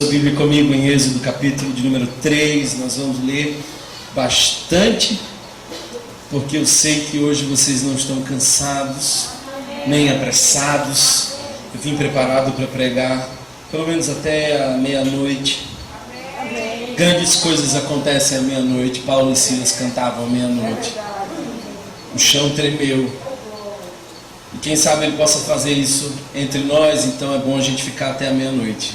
A Bíblia comigo em Êxodo capítulo de número 3, nós vamos ler bastante, porque eu sei que hoje vocês não estão cansados, nem apressados. Eu vim preparado para pregar, pelo menos até a meia-noite. Grandes coisas acontecem à meia-noite. Paulo e Silas cantavam à meia-noite. O chão tremeu. E quem sabe ele possa fazer isso entre nós, então é bom a gente ficar até a meia-noite.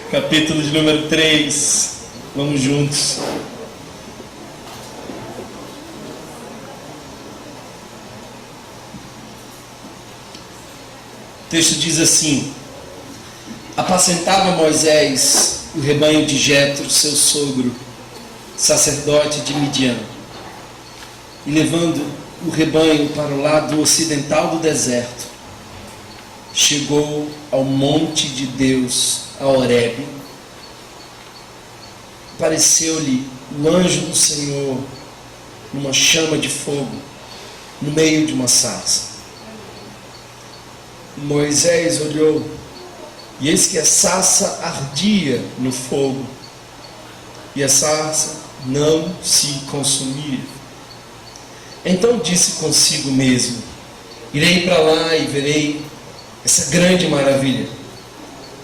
Capítulo de número 3. Vamos juntos. O texto diz assim: apacentava Moisés o rebanho de Jetro, seu sogro, sacerdote de Midian, e levando o rebanho para o lado ocidental do deserto, chegou ao monte de Deus, a Horebe. Apareceu-lhe o anjo do Senhor numa chama de fogo, no meio de uma sarça. Moisés olhou, e eis que a sarça ardia no fogo, e a sarça não se consumia. Então disse consigo mesmo: irei para lá e verei essa grande maravilha,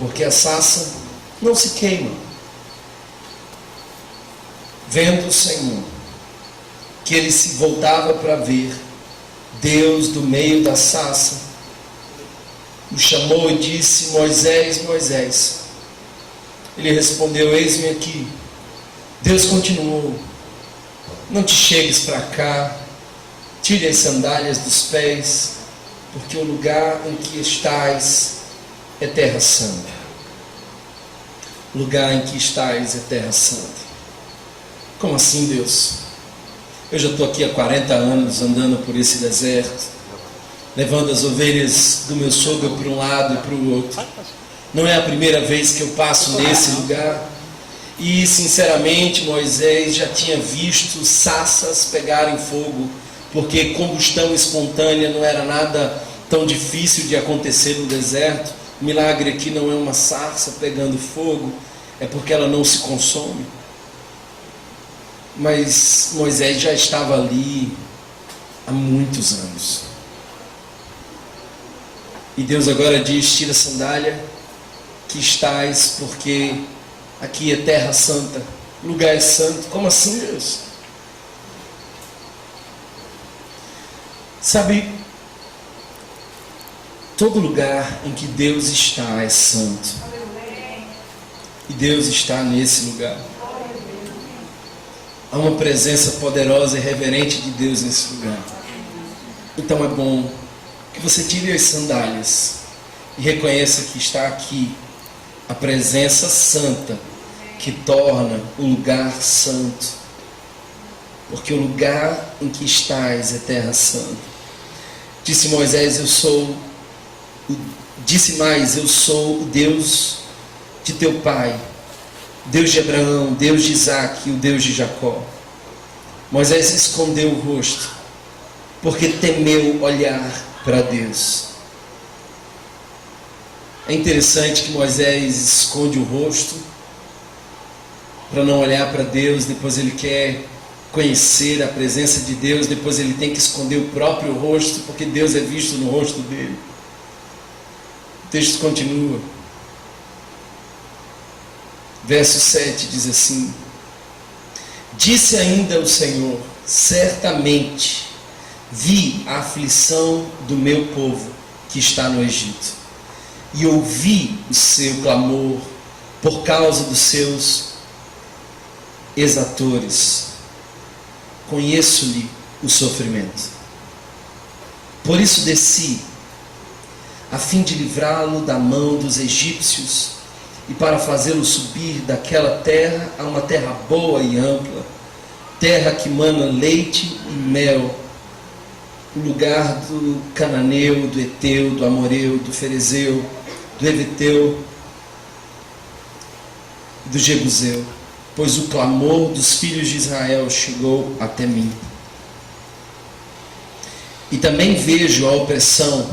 porque a sarça não se queima. Vendo o Senhor que ele se voltava para ver, Deus do meio da sarça o chamou e disse: Moisés, Moisés. Ele respondeu: eis-me aqui. Deus continuou: não te chegues para cá, tire as sandálias dos pés, porque o lugar em que estás é terra santa. O lugar em que estás é terra santa. Como assim, Deus? Eu já estou aqui há 40 anos andando por esse deserto, levando as ovelhas do meu sogro para um lado e para o outro. Não é a primeira vez que eu passo nesse lugar. E sinceramente, Moisés já tinha visto sarças pegarem fogo, porque combustão espontânea não era nada tão difícil de acontecer no deserto. O milagre aqui não é uma sarça pegando fogo, é porque ela não se consome. Mas Moisés já estava ali há muitos anos. E Deus agora diz: tira a sandália que estás, porque aqui é terra santa, lugar é santo. Como assim, Deus? Sabe, todo lugar em que Deus está é santo. E Deus está nesse lugar. Há uma presença poderosa e reverente de Deus nesse lugar. Então é bom que você tire as sandálias e reconheça que está aqui a presença santa que torna o lugar santo. Porque o lugar em que estás é terra santa. Disse Moisés: disse mais, eu sou o Deus de teu pai, Deus de Abraão, Deus de Isaque e o Deus de Jacó. Moisés escondeu o rosto, porque temeu olhar para Deus. É interessante que Moisés esconde o rosto para não olhar para Deus. Depois ele quer conhecer a presença de Deus, depois ele tem que esconder o próprio rosto, porque Deus é visto no rosto dele. O texto continua. Verso 7 diz assim: disse ainda o Senhor: certamente vi a aflição do meu povo que está no Egito, e ouvi o seu clamor por causa dos seus exatores. Conheço-lhe o sofrimento. Por isso desci, a fim de livrá-lo da mão dos egípcios, e para fazê-lo subir daquela terra a uma terra boa e ampla, terra que mana leite e mel, o lugar do cananeu, do eteu, do amoreu, do ferezeu, do eveteu e do jebuseu, pois o clamor dos filhos de Israel chegou até mim. E também vejo a opressão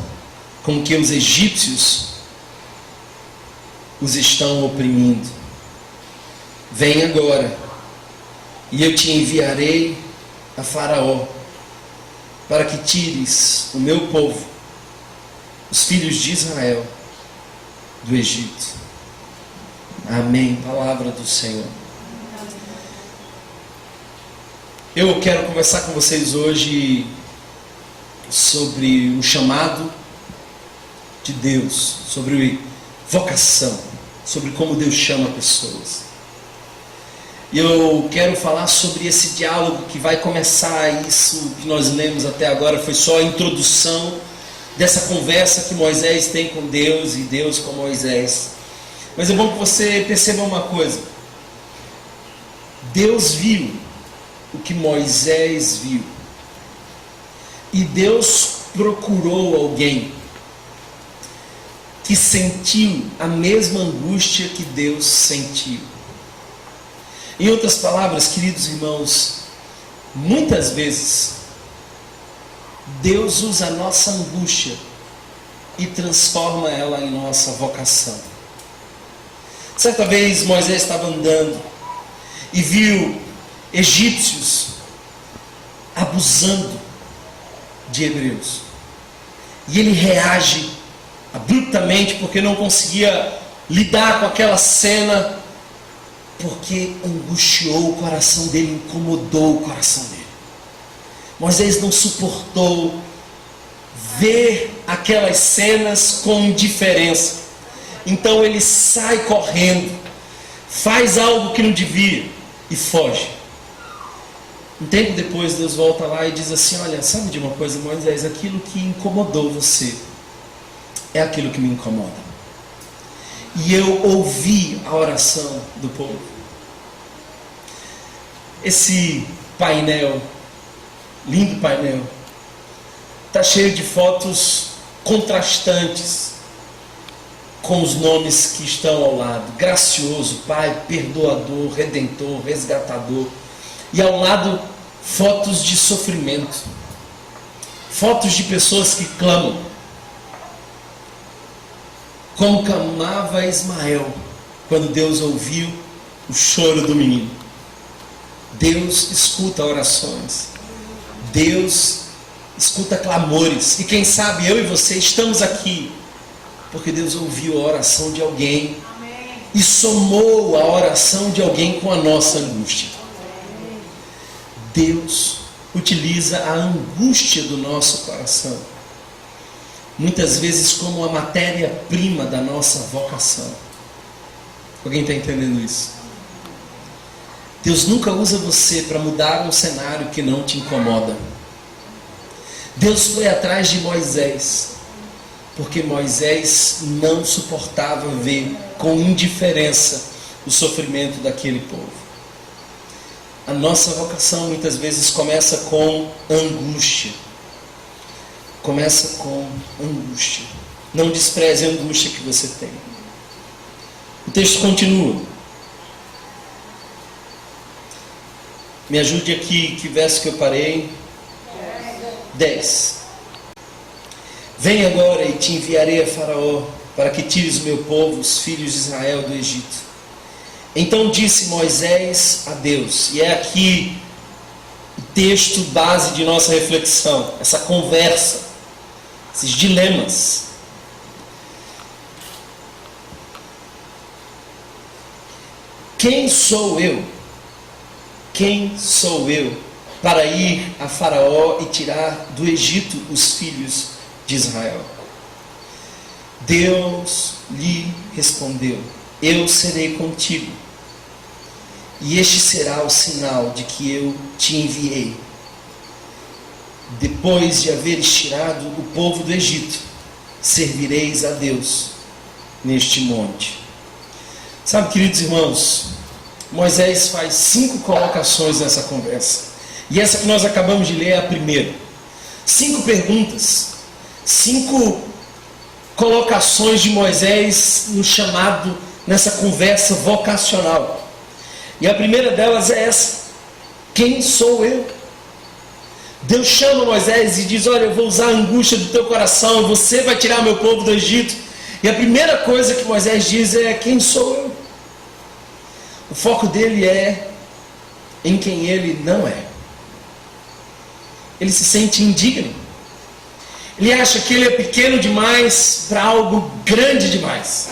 com que os egípcios os estão oprimindo. Vem agora, e eu te enviarei a Faraó, para que tires o meu povo, os filhos de Israel, do Egito. Amém. Palavra do Senhor. Eu quero conversar com vocês hoje sobre o chamado de Deus, sobre vocação, sobre como Deus chama pessoas. E eu quero falar sobre esse diálogo que vai começar. Isso que nós lemos até agora foi só a introdução dessa conversa que Moisés tem com Deus e Deus com Moisés. Mas é bom que você perceba uma coisa. Deus viu o que Moisés viu. E Deus procurou alguém que sentiu a mesma angústia que Deus sentiu. Em outras palavras, queridos irmãos, muitas vezes Deus usa a nossa angústia e transforma ela em nossa vocação. Certa vez Moisés estava andando e viu egípcios abusando de hebreus. E ele reage abruptamente porque não conseguia lidar com aquela cena, porque angustiou o coração dele, incomodou o coração dele. Moisés não suportou ver aquelas cenas com indiferença. Então ele sai correndo, faz algo que não devia e foge. Um tempo depois Deus volta lá e diz assim: olha, sabe de uma coisa, Moisés, aquilo que incomodou você é aquilo que me incomoda. E eu ouvi a oração do povo. Esse painel, lindo painel, está cheio de fotos contrastantes com os nomes que estão ao lado: gracioso, Pai, perdoador, redentor, resgatador. E ao lado, fotos de sofrimento, fotos de pessoas que clamam, como clamava Ismael quando Deus ouviu o choro do menino. Deus escuta orações, Deus escuta clamores. E quem sabe eu e você estamos aqui porque Deus ouviu a oração de alguém. Amém. E somou a oração de alguém com a nossa angústia. Amém. Deus utiliza a angústia do nosso coração muitas vezes como a matéria-prima da nossa vocação. Alguém está entendendo isso? Deus nunca usa você para mudar um cenário que não te incomoda. Deus foi atrás de Moisés porque Moisés não suportava ver com indiferença o sofrimento daquele povo. A nossa vocação muitas vezes começa com angústia. Começa com angústia. Não despreze a angústia que você tem. O texto continua. Me ajude aqui, que verso que eu parei? 10. Vem agora e te enviarei a Faraó, para que tires o meu povo, os filhos de Israel, do Egito. Então disse Moisés a Deus, e é aqui o texto base de nossa reflexão, essa conversa, esses dilemas. Quem sou eu? Quem sou eu para ir a Faraó e tirar do Egito os filhos de Israel? Deus lhe respondeu: eu serei contigo, e este será o sinal de que eu te enviei. Depois de haveres tirado o povo do Egito, servireis a Deus neste monte. Sabe, queridos irmãos, Moisés faz 5 colocações nessa conversa, e essa que nós acabamos de ler é a primeira. 5 perguntas, 5 colocações de Moisés no chamado, nessa conversa vocacional. E a primeira delas é essa: quem sou eu? Deus chama Moisés e diz: olha, eu vou usar a angústia do teu coração, você vai tirar meu povo do Egito, E a primeira coisa que Moisés diz é: quem sou eu? O foco dele é em quem ele não é. Ele se sente indigno. Ele acha que ele é pequeno demais para algo grande demais.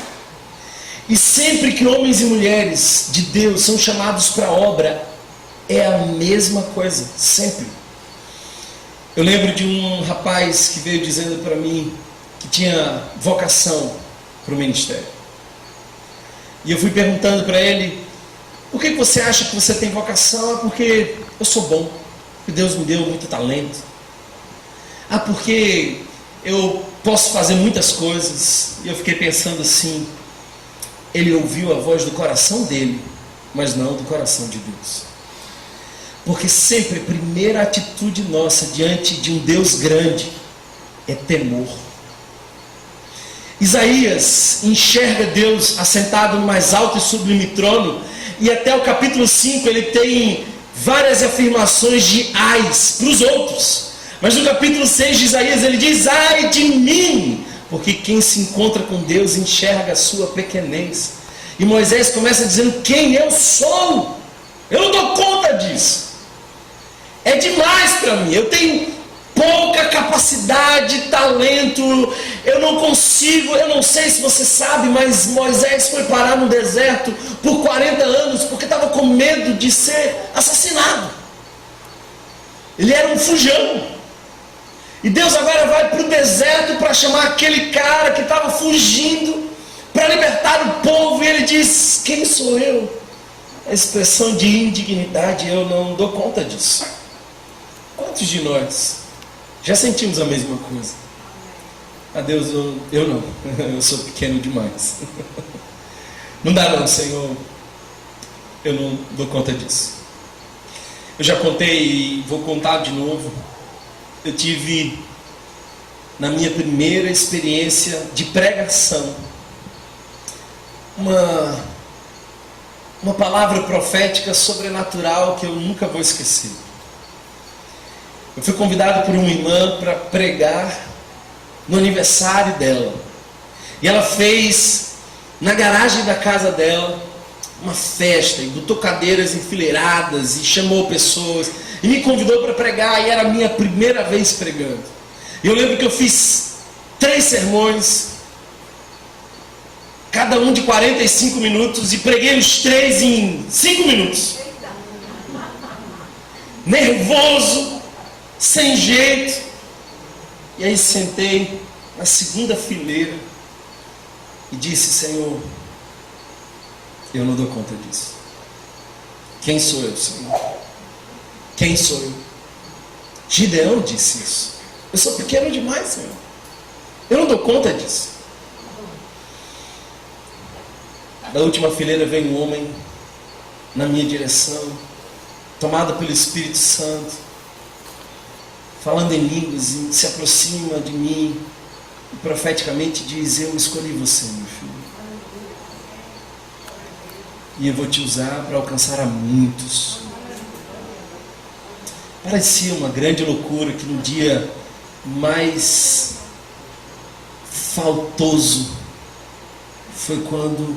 E sempre que homens e mulheres de Deus são chamados para a obra, é a mesma coisa, sempre. Eu lembro de um rapaz que veio dizendo para mim que tinha vocação para o ministério. E eu fui perguntando para ele: por que você acha que você tem vocação? É porque eu sou bom, porque Deus me deu muito talento. Ah, porque eu posso fazer muitas coisas. E eu fiquei pensando assim: ele ouviu a voz do coração dele, mas não do coração de Deus. Porque sempre a primeira atitude nossa diante de um Deus grande é temor. Isaías enxerga Deus assentado no mais alto e sublime trono, e até o capítulo 5 ele tem várias afirmações de ais para os outros. Mas no capítulo 6 de Isaías ele diz: ai de mim, porque quem se encontra com Deus enxerga a sua pequenez. E Moisés começa dizendo: quem eu sou? Eu não dou conta disso. É demais para mim. Eu tenho pouca capacidade, talento. Eu não consigo. Eu não sei se você sabe, mas Moisés foi parar no deserto por 40 anos porque estava com medo de ser assassinado. Ele era um fujão. E Deus agora vai para o deserto para chamar aquele cara que estava fugindo para libertar o povo. E ele diz: quem sou eu? A expressão de indignidade: eu não dou conta disso. Quantos de nós já sentimos a mesma coisa? Ah, Deus, eu não. Eu sou pequeno demais. Não dá não, Senhor. Eu não dou conta disso. Eu já contei e vou contar de novo. Eu tive, na minha primeira experiência de pregação, uma palavra profética sobrenatural que eu nunca vou esquecer. Eu fui convidado por uma irmã para pregar no aniversário dela. E ela fez, na garagem da casa dela, uma festa, e botou cadeiras enfileiradas, e chamou pessoas, e me convidou para pregar, e era a minha primeira vez pregando. E eu lembro que eu fiz 3 sermões, cada um de 45 minutos, e preguei os 3 em 5 minutos. Nervoso, sem jeito. E aí sentei na segunda fileira e disse: Senhor, eu não dou conta disso. Quem sou eu, Senhor? Quem sou eu? Gideão disse isso: eu sou pequeno demais, Senhor. Eu não dou conta disso. Da última fileira veio um homem na minha direção, tomado pelo Espírito Santo, falando em línguas, e se aproxima de mim e profeticamente diz: eu escolhi você, meu filho, e eu vou te usar para alcançar a muitos. Parecia uma grande loucura que no dia mais faltoso foi quando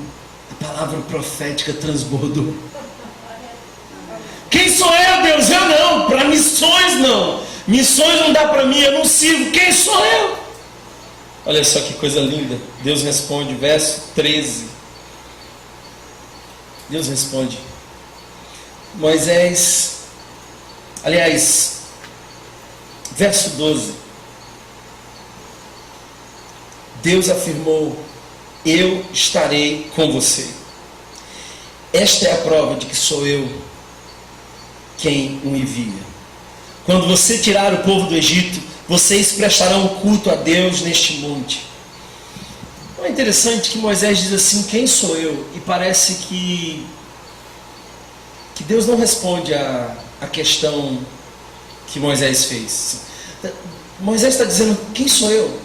a palavra profética transbordou. Quem sou eu, Deus? Eu não. Para missões não. Missões não dá para mim, eu não sirvo. Quem sou eu? Olha só que coisa linda. Deus responde, verso 13. Deus responde. Moisés, aliás, verso 12. Deus afirmou: eu estarei com você. Esta é a prova de que sou eu quem o envia. Quando você tirar o povo do Egito, vocês prestarão culto a Deus neste monte. É interessante que Moisés diz assim: quem sou eu? E parece que Deus não responde a questão que Moisés fez. Moisés está dizendo: quem sou eu?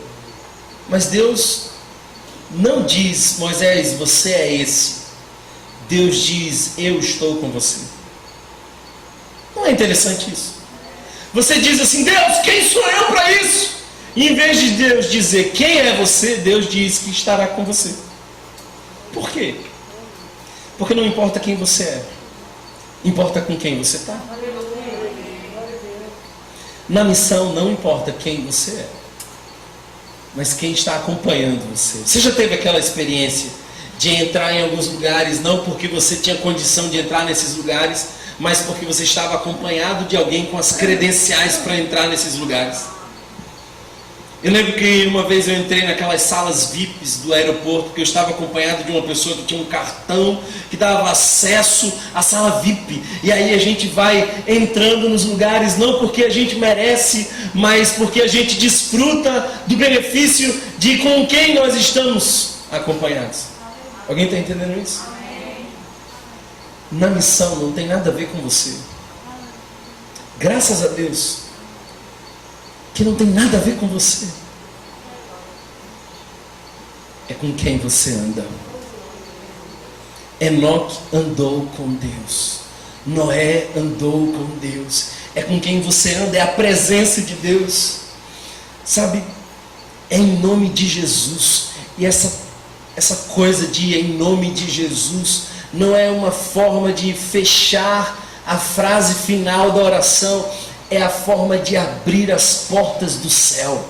Mas Deus não diz: Moisés, você é esse. Deus diz: eu estou com você. Não é interessante isso? Você diz assim: Deus, quem sou eu para isso? E em vez de Deus dizer quem é você, Deus diz que estará com você. Por quê? Porque não importa quem você é, importa com quem você está. Na missão não importa quem você é, mas quem está acompanhando você. Você já teve aquela experiência de entrar em alguns lugares, não porque você tinha condição de entrar nesses lugares, mas porque você estava acompanhado de alguém com as credenciais para entrar nesses lugares? Eu lembro que uma vez eu entrei naquelas salas VIPs do aeroporto, porque eu estava acompanhado de uma pessoa que tinha um cartão que dava acesso à sala VIP. E aí a gente vai entrando nos lugares, não porque a gente merece, mas porque a gente desfruta do benefício de com quem nós estamos acompanhados. Alguém está entendendo isso? Na missão não tem nada a ver com você. Graças a Deus que não tem nada a ver com você. É com quem você anda. Enoque andou com Deus. Noé andou com Deus. É com quem você anda, é a presença de Deus. Sabe, é em nome de Jesus. E essa coisa de em nome de Jesus não é uma forma de fechar a frase final da oração. É a forma de abrir as portas do céu.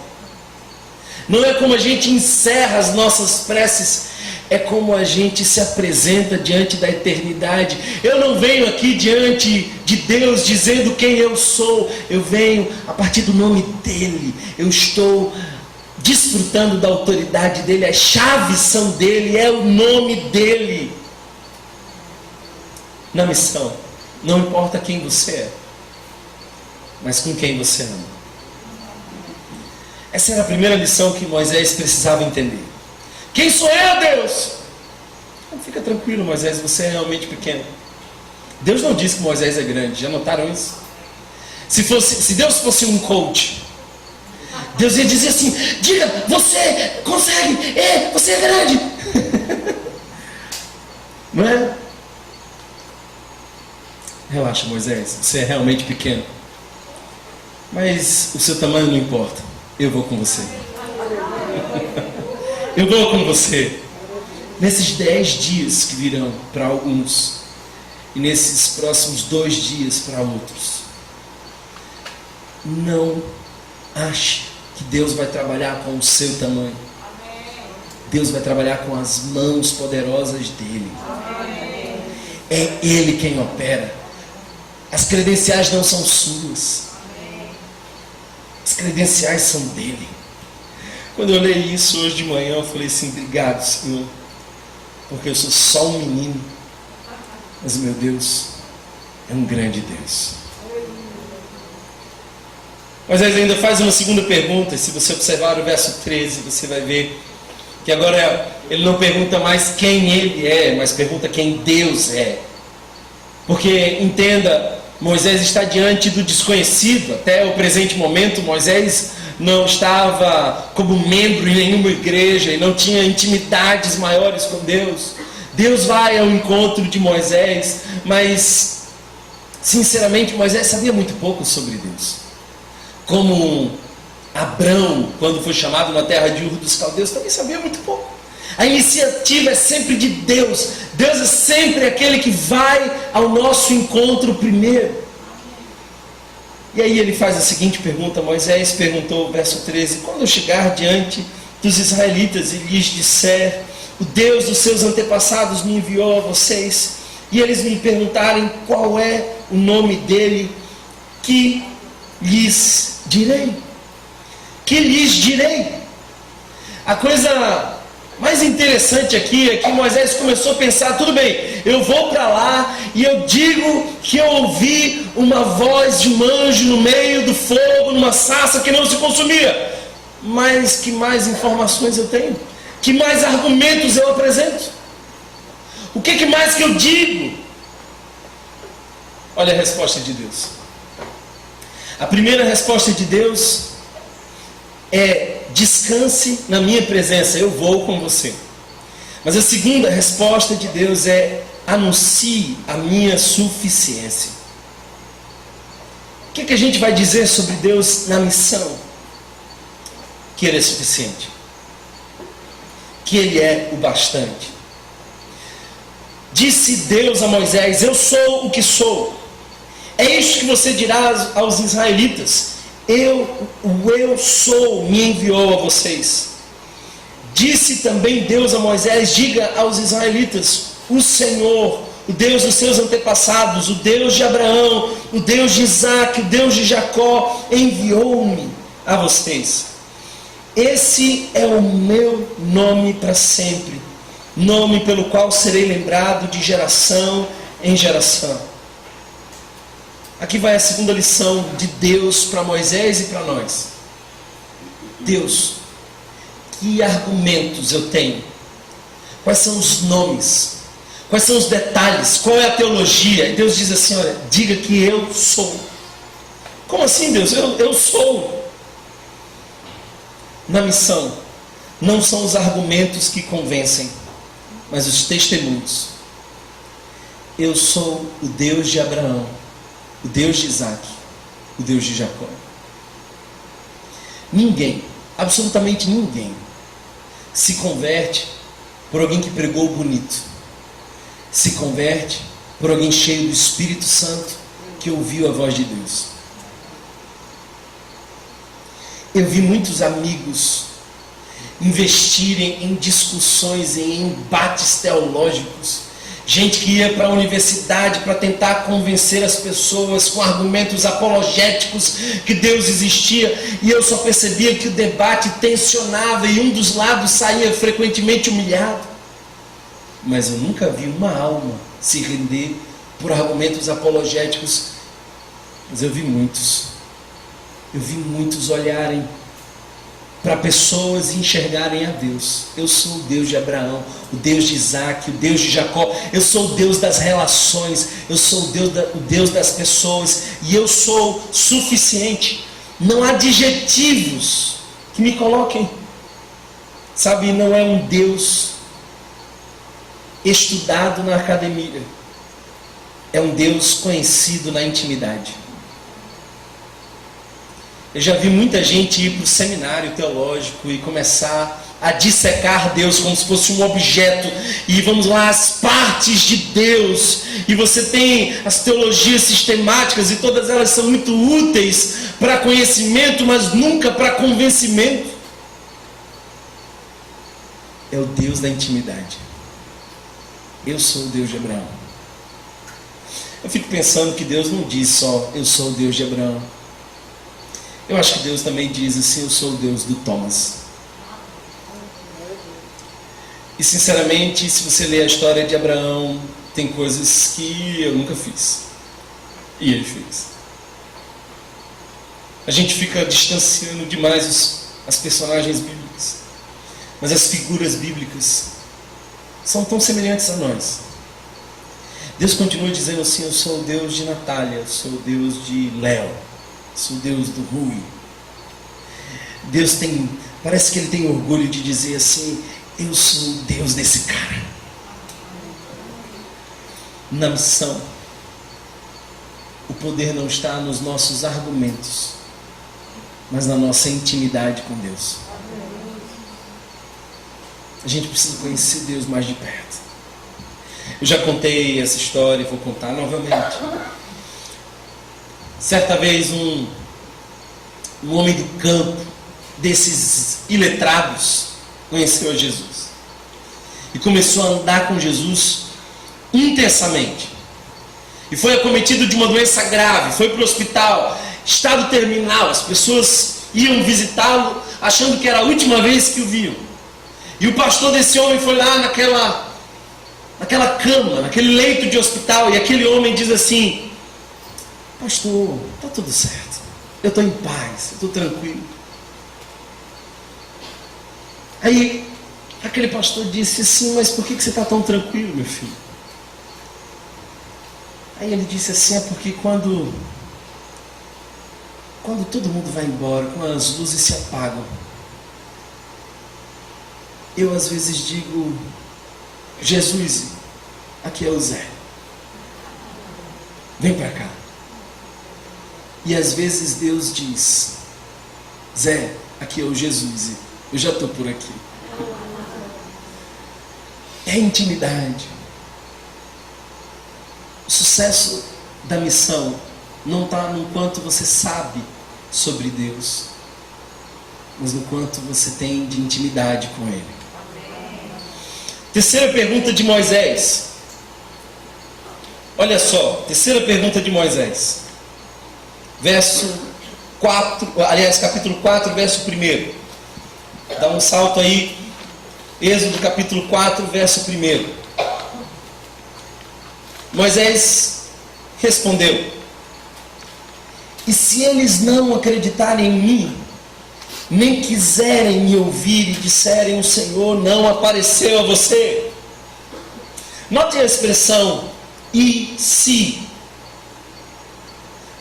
Não é como a gente encerra as nossas preces, é como a gente se apresenta diante da eternidade. Eu não venho aqui diante de Deus dizendo quem eu sou, eu venho a partir do nome dEle. Eu estou desfrutando da autoridade dEle, as chaves são dEle, é o nome dEle. Na missão, não importa quem você é, mas com quem você ama. Essa era a primeira lição que Moisés precisava entender. Quem sou eu, Deus? Fica tranquilo, Moisés, você é realmente pequeno. Deus não disse que Moisés é grande, já notaram isso? Se Deus fosse um coach, Deus ia dizer assim: diga, você consegue, você é grande. Não é? Relaxa, Moisés, você é realmente pequeno. Mas o seu tamanho não importa. Eu vou com você. Eu vou com você. Nesses 10 dias que virão para alguns, e nesses próximos 2 dias para outros, não ache que Deus vai trabalhar com o seu tamanho. Deus vai trabalhar com as mãos poderosas dEle. É Ele quem opera. As credenciais não são suas. As credenciais são dEle. Quando eu li isso hoje de manhã, eu falei assim: obrigado, Senhor, porque eu sou só um menino, mas meu Deus é um grande Deus. Mas ele ainda faz uma segunda pergunta. Se você observar o verso 13, você vai ver que agora ele não pergunta mais quem ele é, mas pergunta quem Deus é. Porque, entenda, Moisés está diante do desconhecido. Até o presente momento, Moisés não estava como membro em nenhuma igreja e não tinha intimidades maiores com Deus. Deus vai ao encontro de Moisés, mas sinceramente Moisés sabia muito pouco sobre Deus. Como Abrão, quando foi chamado na terra de Ur dos Caldeus, também sabia muito pouco. A iniciativa é sempre de Deus. Deus é sempre aquele que vai ao nosso encontro primeiro. E aí ele faz a seguinte pergunta. Moisés perguntou, verso 13: quando eu chegar diante dos israelitas e lhes disser: o Deus dos seus antepassados me enviou a vocês, e eles me perguntarem qual é o nome dele, que lhes direi? Que lhes direi? A coisa mais interessante aqui é que Moisés começou a pensar: tudo bem, eu vou para lá e eu digo que eu ouvi uma voz de um anjo no meio do fogo, numa sarça que não se consumia. Mas que mais informações eu tenho? Que mais argumentos eu apresento? O que mais que eu digo? Olha a resposta de Deus. A primeira resposta de Deus é: descanse na minha presença, eu vou com você. Mas a segunda resposta de Deus é: anuncie a minha suficiência. O que a gente vai dizer sobre Deus na missão? que Ele é suficiente, que Ele é o bastante. Disse Deus a Moisés: eu sou o que sou. É isso que você dirá aos israelitas: eu sou me enviou a vocês. Disse também Deus a Moisés: diga aos israelitas: o Senhor, o Deus dos seus antepassados, o Deus de Abraão, o Deus de Isaac, o Deus de Jacó, enviou-me a vocês. Esse é o meu nome para sempre, nome pelo qual serei lembrado de geração em geração. Aqui vai a segunda lição de Deus para Moisés e para nós. Deus, que argumentos eu tenho? Quais são os nomes? Quais são os detalhes? Qual é a teologia? E Deus diz assim: olha, diga que eu sou. Como assim, Deus? Eu sou. Na missão, não são os argumentos que convencem, mas os testemunhos. Eu sou o Deus de Abraão, o Deus de Isaac, o Deus de Jacó. Ninguém, absolutamente ninguém, se converte por alguém que pregou bonito. Se converte por alguém cheio do Espírito Santo, que ouviu a voz de Deus. Eu vi muitos amigos investirem em discussões, em embates teológicos. Gente que ia para a universidade para tentar convencer as pessoas com argumentos apologéticos que Deus existia, e eu só percebia que o debate tensionava e um dos lados saía frequentemente humilhado. Mas eu nunca vi uma alma se render por argumentos apologéticos. Mas eu vi muitos olharem para pessoas e enxergarem a Deus. Eu sou o Deus de Abraão, o Deus de Isaac, o Deus de Jacó. Eu sou o Deus das relações, eu sou o Deus das pessoas, e eu sou suficiente. Não há adjetivos que me coloquem. Sabe, não é um Deus estudado na academia, é um Deus conhecido na intimidade. Eu já vi muita gente ir para o seminário teológico e começar a dissecar Deus como se fosse um objeto, e vamos lá, as partes de Deus, e você tem as teologias sistemáticas, e todas elas são muito úteis para conhecimento, mas nunca para convencimento. É o Deus da intimidade. Eu sou o Deus de Abraão. Eu fico pensando que Deus não diz só: eu sou o Deus de Abraão. Eu acho que Deus também diz assim: eu sou o Deus do Thomas. E sinceramente, se você ler a história de Abraão, tem coisas que eu nunca fiz, e ele fez. A gente fica distanciando demais as personagens bíblicas, mas as figuras bíblicas são tão semelhantes a nós. Deus continua dizendo assim: eu sou o Deus de Natália, eu sou o Deus de Léo, sou o Deus do Rui. Deus parece que Ele tem orgulho de dizer assim: eu sou o Deus desse cara. Na missão, o poder não está nos nossos argumentos, mas na nossa intimidade com Deus. A gente precisa conhecer Deus mais de perto. Eu já contei essa história e vou contar novamente. Certa vez um homem do campo, desses iletrados, conheceu a Jesus e começou a andar com Jesus intensamente, e foi acometido de uma doença grave, foi para o hospital, estado terminal. As pessoas iam visitá-lo achando que era a última vez que o viam, e o pastor desse homem foi lá naquela cama, naquele leito de hospital, e aquele homem diz assim: pastor, está tudo certo, eu estou em paz, eu estou tranquilo. Aí aquele pastor disse assim: mas por que você está tão tranquilo, meu filho? Aí ele disse assim: é porque quando todo mundo vai embora, quando as luzes se apagam, eu às vezes digo: Jesus, aqui é o Zé, vem para cá. E às vezes Deus diz: Zé, aqui é o Jesus, eu já estou por aqui. É intimidade. O sucesso da missão não está no quanto você sabe sobre Deus, mas no quanto você tem de intimidade com Ele. Terceira pergunta de Moisés. Olha só, terceira pergunta de Moisés. Verso 4, aliás, capítulo 4, verso 1. Dá um salto aí. Êxodo capítulo 4, verso 1. Moisés respondeu: e se eles não acreditarem em mim, nem quiserem me ouvir e disserem: o Senhor não apareceu a você? Note a expressão e se.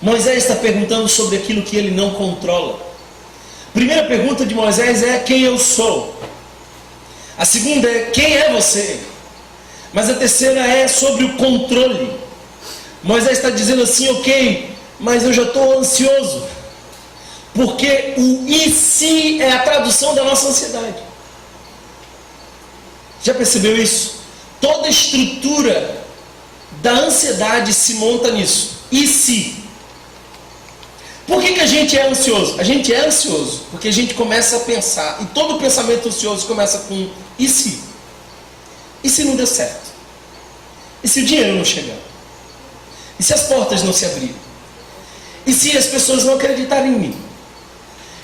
Moisés está perguntando sobre aquilo que ele não controla. A primeira pergunta de Moisés é: quem eu sou? A segunda é: quem é você? Mas a terceira é sobre o controle. Moisés está dizendo assim: ok, mas eu já estou ansioso. Porque o e se é a tradução da nossa ansiedade. Já percebeu isso? Toda a estrutura da ansiedade se monta nisso. E se? Por que a gente é ansioso? A gente é ansioso porque a gente começa a pensar, e todo pensamento ansioso começa com e se? E se não der certo? E se o dinheiro não chegar? E se as portas não se abrirem? E se as pessoas não acreditarem em mim?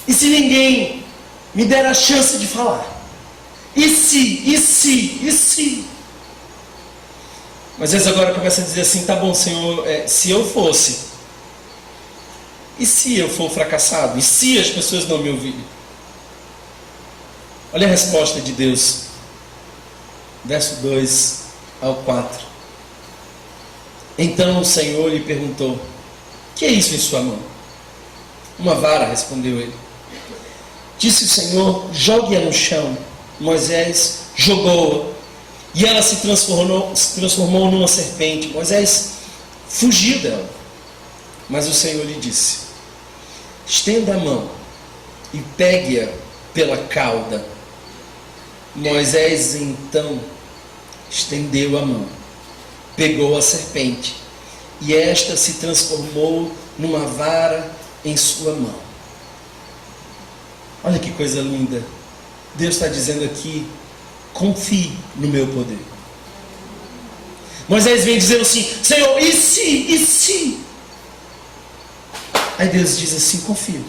E se ninguém me der a chance de falar? E se? Mas eles agora começam a dizer assim: tá bom, Senhor, se eu fosse, e se eu for fracassado? E se as pessoas não me ouvirem? Olha a resposta de Deus, verso 2 ao 4. Então o Senhor lhe perguntou: que é isso em sua mão? Uma vara, respondeu ele. Disse o Senhor: jogue-a no chão. Moisés jogou-a, e ela se transformou numa serpente. Moisés fugiu dela, mas o Senhor lhe disse: estenda a mão e pegue-a pela cauda. Moisés então estendeu a mão, pegou a serpente, e esta se transformou numa vara em sua mão. Olha que coisa linda. Deus está dizendo aqui: confie no meu poder. Moisés vem dizendo assim: Senhor, e se? Aí Deus diz assim: confio.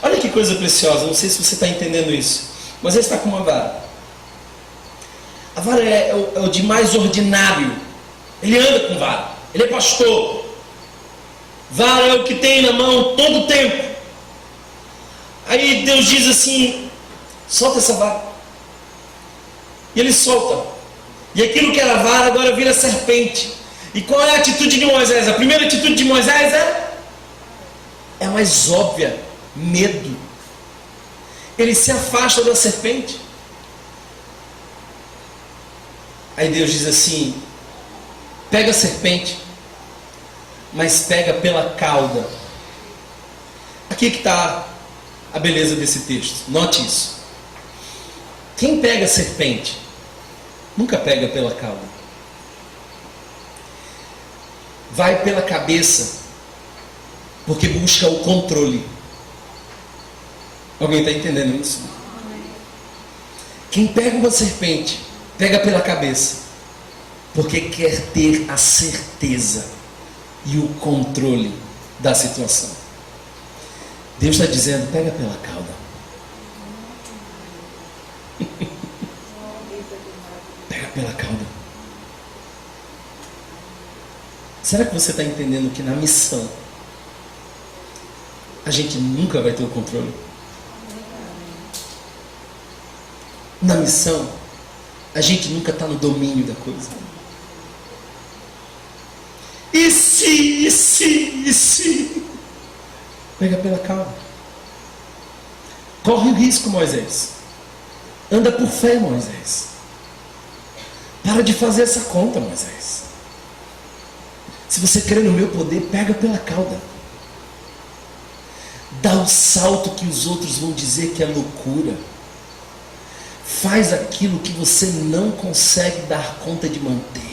Olha que coisa preciosa. Não sei se você está entendendo isso. Moisés está com uma vara. A vara é o de mais ordinário. Ele anda com vara. Ele é pastor. Vara é o que tem na mão todo o tempo. Aí Deus diz assim: solta essa vara. E ele solta. E aquilo que era vara agora vira serpente. E qual é a atitude de Moisés? A primeira atitude de Moisés é a mais óbvia: medo. Ele se afasta da serpente. Aí Deus diz assim: pega a serpente, mas pega pela cauda. Aqui que está a beleza desse texto. Note isso. Quem pega a serpente nunca pega pela cauda. Vai pela cabeça, porque busca o controle. Alguém está entendendo isso? Quem pega uma serpente pega pela cabeça, porque quer ter a certeza e o controle da situação. Deus está dizendo: pega pela cauda. Pega pela cauda. Será que você está entendendo que na missão a gente nunca vai ter o controle? Na missão a gente nunca está no domínio da coisa. E se? Pega pela cauda. Corre o risco, Moisés. Anda por fé, Moisés. Para de fazer essa conta, Moisés. Se você crê no meu poder, pega pela cauda. Dá o salto que os outros vão dizer que é loucura. Faz aquilo que você não consegue dar conta de manter.